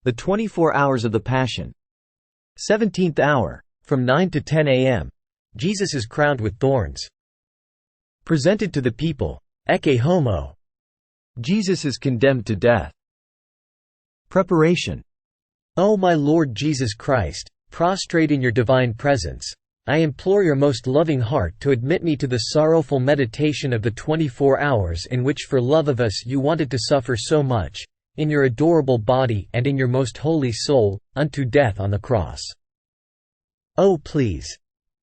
The 24 hours of the Passion. 17th hour. From 9 to 10 a.m. Jesus is crowned with thorns. Presented to the people. Ecce Homo. Jesus is condemned to death. Preparation. O my Lord Jesus Christ, prostrate in your divine presence, I implore your most loving heart to admit me to the sorrowful meditation of the 24 hours in which for love of us you wanted to suffer so much, in your adorable body and in your most holy soul, unto death on the cross. Oh please,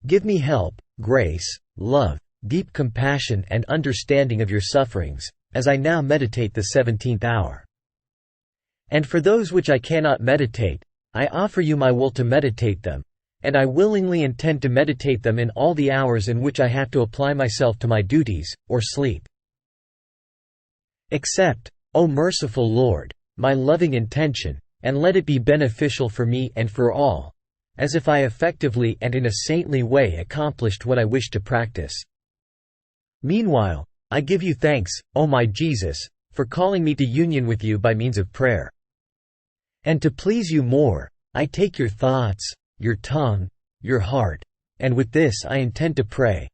give me help, grace, love, deep compassion and understanding of your sufferings, as I now meditate the 17th hour. And for those which I cannot meditate, I offer you my will to meditate them, and I willingly intend to meditate them in all the hours in which I have to apply myself to my duties, or sleep. Accept, O merciful Lord, my loving intention, and let it be beneficial for me and for all, as if I effectively and in a saintly way accomplished what I wish to practice. Meanwhile, I give you thanks, O my Jesus, for calling me to union with you by means of prayer. And to please you more, I take your thoughts, your tongue, your heart, and with this I intend to pray,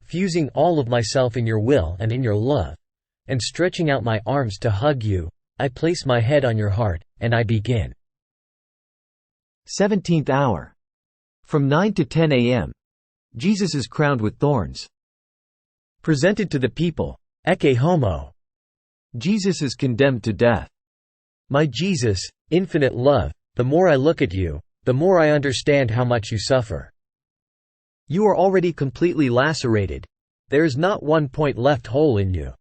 fusing all of myself in your will and in your love, and stretching out my arms to hug you, I place my head on your heart, and I begin. 17th hour. From 9 to 10 a.m. Jesus is crowned with thorns. Presented to the people. Ecce Homo. Jesus is condemned to death. My Jesus, infinite love, the more I look at you, the more I understand how much you suffer. You are already completely lacerated. There is not one point left whole in you.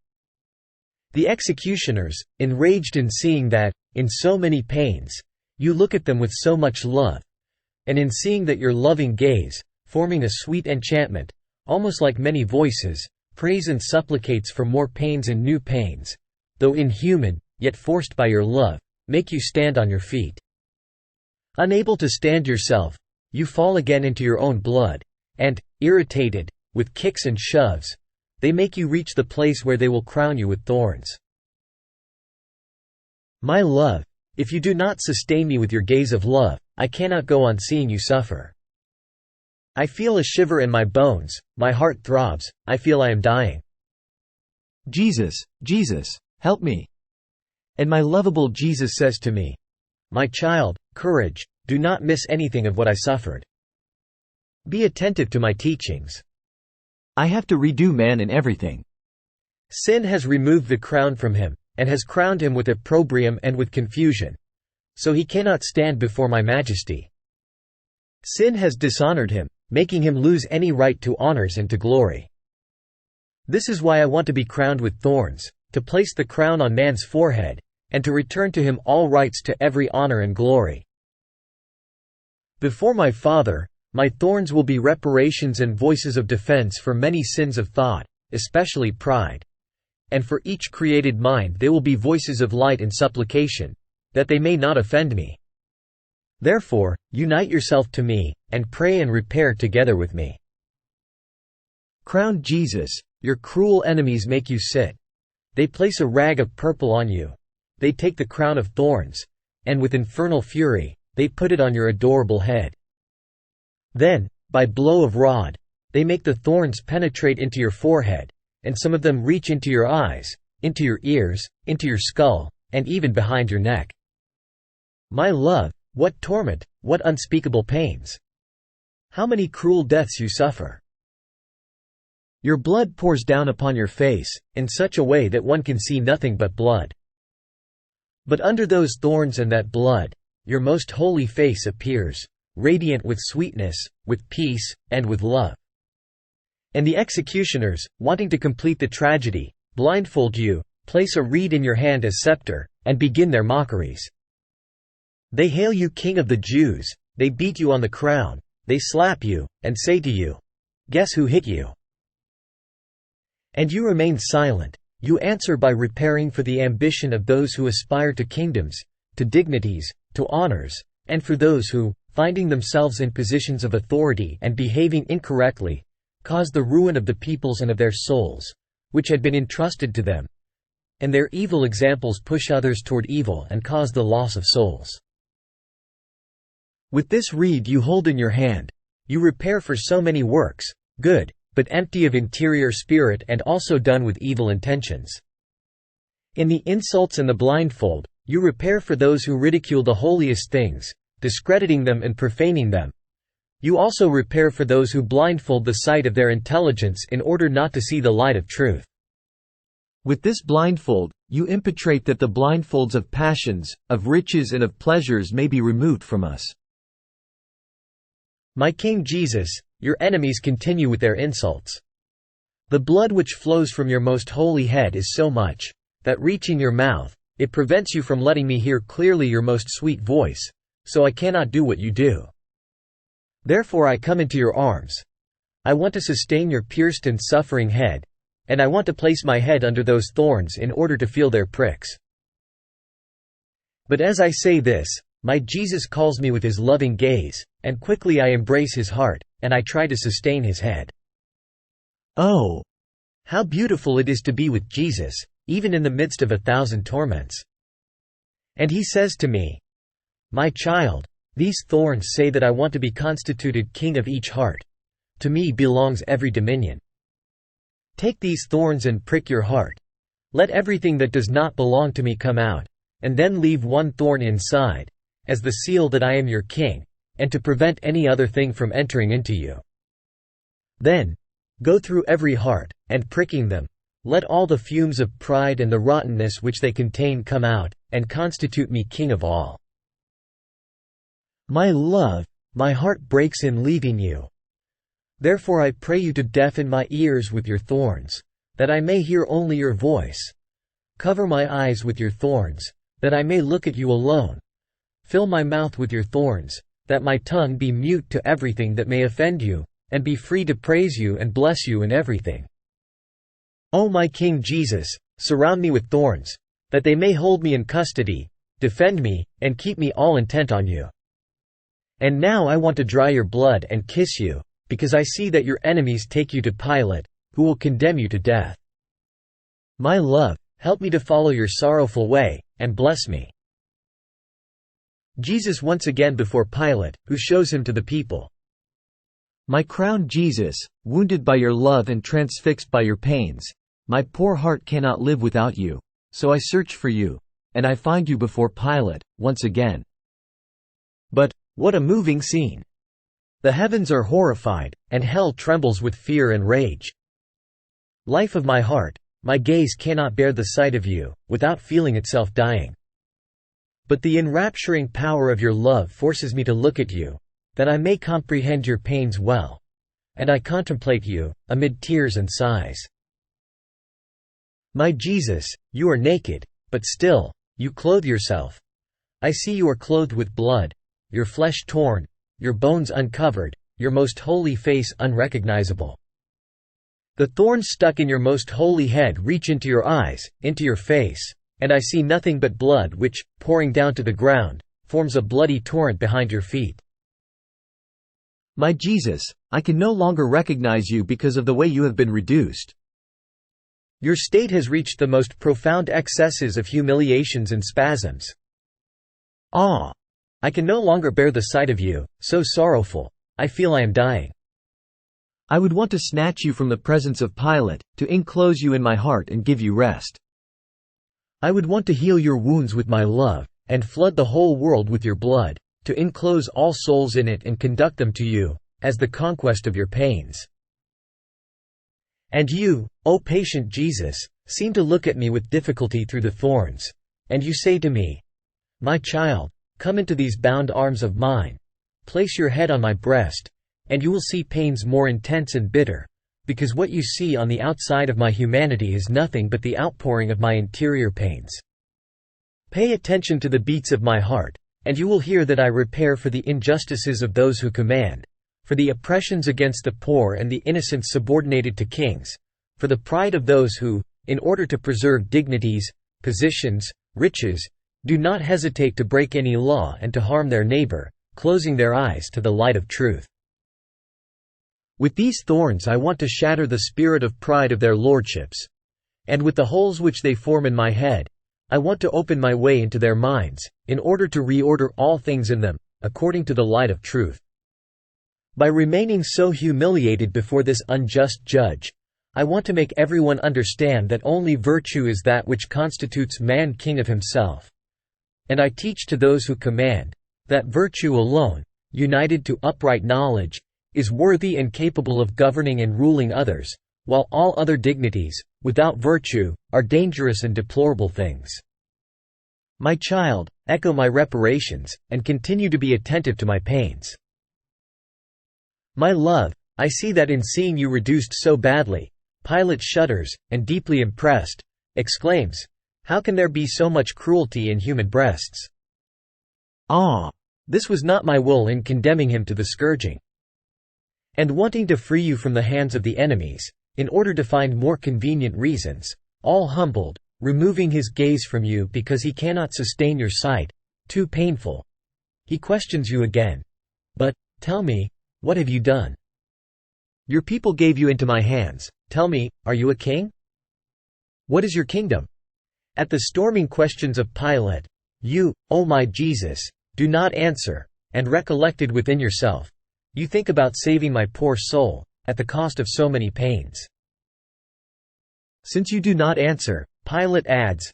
The executioners, enraged in seeing that, in so many pains, you look at them with so much love, and in seeing that your loving gaze, forming a sweet enchantment, almost like many voices, prays and supplicates for more pains and new pains, though inhuman, yet forced by your love, make you stand on your feet. Unable to stand yourself, you fall again into your own blood, and, irritated, with kicks and shoves, they make you reach the place where they will crown you with thorns. My love, if you do not sustain me with your gaze of love, I cannot go on seeing you suffer. I feel a shiver in my bones, my heart throbs, I feel I am dying. Jesus, Jesus, help me. And my lovable Jesus says to me, my child, courage, do not miss anything of what I suffered. Be attentive to my teachings. I have to redo man in everything. Sin has removed the crown from him, and has crowned him with opprobrium and with confusion, so he cannot stand before my majesty. Sin has dishonored him, making him lose any right to honors and to glory. This is why I want to be crowned with thorns, to place the crown on man's forehead, and to return to him all rights to every honor and glory. Before my Father, my thorns will be reparations and voices of defense for many sins of thought, especially pride. And for each created mind they will be voices of light and supplication, that they may not offend me. Therefore, unite yourself to me, and pray and repair together with me. Crowned Jesus, your cruel enemies make you sit. They place a rag of purple on you. They take the crown of thorns, and with infernal fury, they put it on your adorable head. Then, by blow of rod, they make the thorns penetrate into your forehead, and some of them reach into your eyes, into your ears, into your skull, and even behind your neck. My love, what torment, what unspeakable pains! How many cruel deaths you suffer! Your blood pours down upon your face, in such a way that one can see nothing but blood. But under those thorns and that blood, your most holy face appears, radiant with sweetness, with peace, and with love. And the executioners, wanting to complete the tragedy, blindfold you, place a reed in your hand as scepter, and begin their mockeries. They hail you King of the Jews, they beat you on the crown, they slap you, and say to you, "Guess who hit you?" And you remain silent. You answer by repairing for the ambition of those who aspire to kingdoms, to dignities, to honors, and for those who, finding themselves in positions of authority and behaving incorrectly, cause the ruin of the peoples and of their souls, which had been entrusted to them, and their evil examples push others toward evil and cause the loss of souls. With this reed you hold in your hand, you repair for so many works, good, but empty of interior spirit and also done with evil intentions. In the insults and the blindfold, you repair for those who ridicule the holiest things, discrediting them and profaning them. You also repair for those who blindfold the sight of their intelligence in order not to see the light of truth. With this blindfold, you impetrate that the blindfolds of passions, of riches and of pleasures may be removed from us. My King Jesus, your enemies continue with their insults. The blood which flows from your most holy head is so much, that reaching your mouth, it prevents you from letting me hear clearly your most sweet voice, so I cannot do what you do. Therefore I come into your arms. I want to sustain your pierced and suffering head, and I want to place my head under those thorns in order to feel their pricks. But as I say this, my Jesus calls me with his loving gaze, and quickly I embrace his heart, and I try to sustain his head. Oh, how beautiful it is to be with Jesus, even in the midst of 1,000 torments. And he says to me, "My child, these thorns say that I want to be constituted king of each heart. To me belongs every dominion. Take these thorns and prick your heart. Let everything that does not belong to me come out, and then leave one thorn inside, as the seal that I am your king, and to prevent any other thing from entering into you. Then go through every heart, and pricking them, let all the fumes of pride and the rottenness which they contain come out, and constitute me king of all. My love, my heart breaks in leaving you. Therefore I pray you to deafen my ears with your thorns, that I may hear only your voice. Cover my eyes with your thorns, that I may look at you alone. Fill my mouth with your thorns, that my tongue be mute to everything that may offend you, and be free to praise you and bless you in everything. O my King Jesus, surround me with thorns, that they may hold me in custody, defend me, and keep me all intent on you. And now I want to dry your blood and kiss you, because I see that your enemies take you to Pilate, who will condemn you to death. My love, help me to follow your sorrowful way, and bless me." Jesus once again before Pilate, who shows him to the people. My crowned Jesus, wounded by your love and transfixed by your pains, my poor heart cannot live without you, so I search for you, and I find you before Pilate, once again. But, what a moving scene! The heavens are horrified, and hell trembles with fear and rage. Life of my heart, my gaze cannot bear the sight of you, without feeling itself dying. But the enrapturing power of your love forces me to look at you, that I may comprehend your pains well. And I contemplate you, amid tears and sighs. My Jesus, you are naked, but still, you clothe yourself. I see you are clothed with blood, your flesh torn, your bones uncovered, your most holy face unrecognizable. The thorns stuck in your most holy head reach into your eyes, into your face, and I see nothing but blood which, pouring down to the ground, forms a bloody torrent behind your feet. My Jesus, I can no longer recognize you because of the way you have been reduced. Your state has reached the most profound excesses of humiliations and spasms. Ah! I can no longer bear the sight of you, so sorrowful, I feel I am dying. I would want to snatch you from the presence of Pilate, to enclose you in my heart and give you rest. I would want to heal your wounds with my love, and flood the whole world with your blood, to enclose all souls in it and conduct them to you, as the conquest of your pains. And you, O patient Jesus, seem to look at me with difficulty through the thorns, and you say to me, My child, come into these bound arms of mine, place your head on my breast, and you will see pains more intense and bitter, because what you see on the outside of my humanity is nothing but the outpouring of my interior pains. Pay attention to the beats of my heart, and you will hear that I repair for the injustices of those who command, for the oppressions against the poor and the innocent subordinated to kings, for the pride of those who, in order to preserve dignities, positions, riches, do not hesitate to break any law and to harm their neighbor, closing their eyes to the light of truth. With these thorns I want to shatter the spirit of pride of their lordships. And with the holes which they form in my head, I want to open my way into their minds, in order to reorder all things in them, according to the light of truth. By remaining so humiliated before this unjust judge, I want to make everyone understand that only virtue is that which constitutes man king of himself. And I teach to those who command, that virtue alone, united to upright knowledge, is worthy and capable of governing and ruling others, while all other dignities, without virtue, are dangerous and deplorable things. My child, echo my reparations, and continue to be attentive to my pains. My love, I see that in seeing you reduced so badly, Pilate shudders, and deeply impressed, exclaims, "How can there be so much cruelty in human breasts?" This was not my will in condemning him to the scourging. And wanting to free you from the hands of the enemies, in order to find more convenient reasons, all humbled, removing his gaze from you because he cannot sustain your sight, too painful, he questions you again. But, tell me, what have you done? Your people gave you into my hands. Tell me, are you a king? What is your kingdom? At the storming questions of Pilate, you, O my Jesus, do not answer, and recollected within yourself, you think about saving my poor soul, at the cost of so many pains. Since you do not answer, Pilate adds,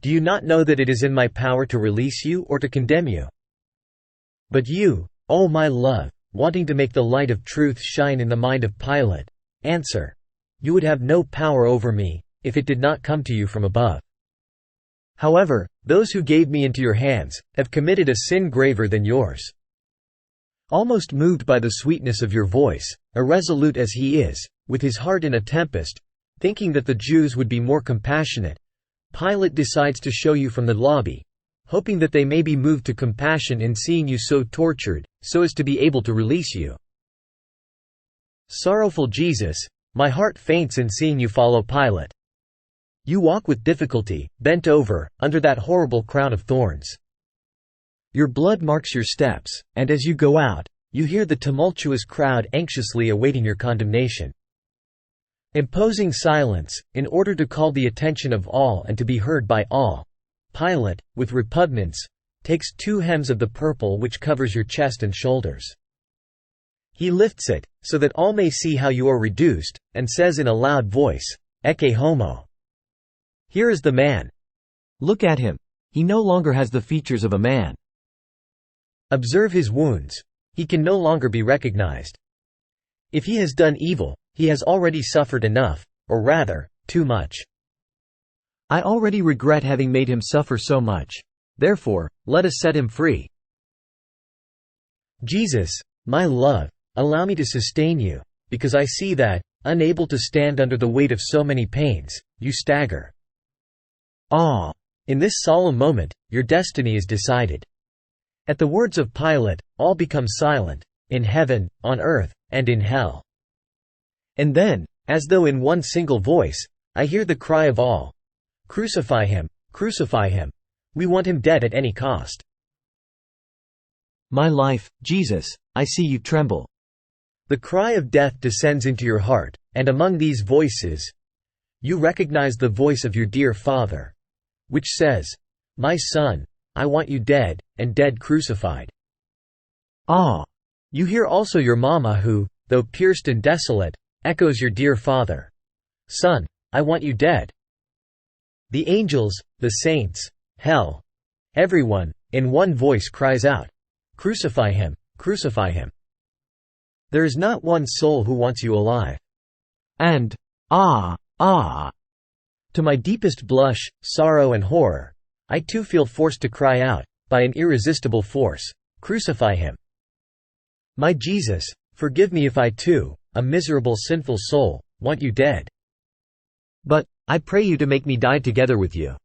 do you not know that it is in my power to release you or to condemn you? But you, O my love, wanting to make the light of truth shine in the mind of Pilate, answer, you would have no power over me, if it did not come to you from above. However, those who gave me into your hands, have committed a sin graver than yours. Almost moved by the sweetness of your voice, irresolute as he is, with his heart in a tempest, thinking that the Jews would be more compassionate, Pilate decides to show you from the lobby, hoping that they may be moved to compassion in seeing you so tortured, so as to be able to release you. Sorrowful Jesus, my heart faints in seeing you follow Pilate. You walk with difficulty, bent over, under that horrible crown of thorns. Your blood marks your steps, and as you go out, you hear the tumultuous crowd anxiously awaiting your condemnation. Imposing silence, in order to call the attention of all and to be heard by all, Pilate, with repugnance, takes 2 hems of the purple which covers your chest and shoulders. He lifts it, so that all may see how you are reduced, and says in a loud voice, Ecce Homo. Here is the man. Look at him. He no longer has the features of a man. Observe his wounds. He can no longer be recognized. If he has done evil, he has already suffered enough, or rather, too much. I already regret having made him suffer so much. Therefore, let us set him free. Jesus, my love, allow me to sustain you, because I see that, unable to stand under the weight of so many pains, you stagger. In this solemn moment, your destiny is decided. At the words of Pilate, all become silent, in heaven, on earth, and in hell. And then, as though in one single voice, I hear the cry of all, crucify him, we want him dead at any cost. My life, Jesus, I see you tremble. The cry of death descends into your heart, and among these voices, you recognize the voice of your dear Father, which says, my son, I want you dead, and dead crucified. You hear also your mama who, though pierced and desolate, echoes your dear Father. Son, I want you dead. The angels, the saints, hell, everyone, in one voice cries out, crucify him, crucify him. There is not one soul who wants you alive. And, to my deepest blush, sorrow and horror, I too feel forced to cry out, by an irresistible force, crucify him. My Jesus, forgive me if I too, a miserable sinful soul, want you dead. But, I pray you to make me die together with you.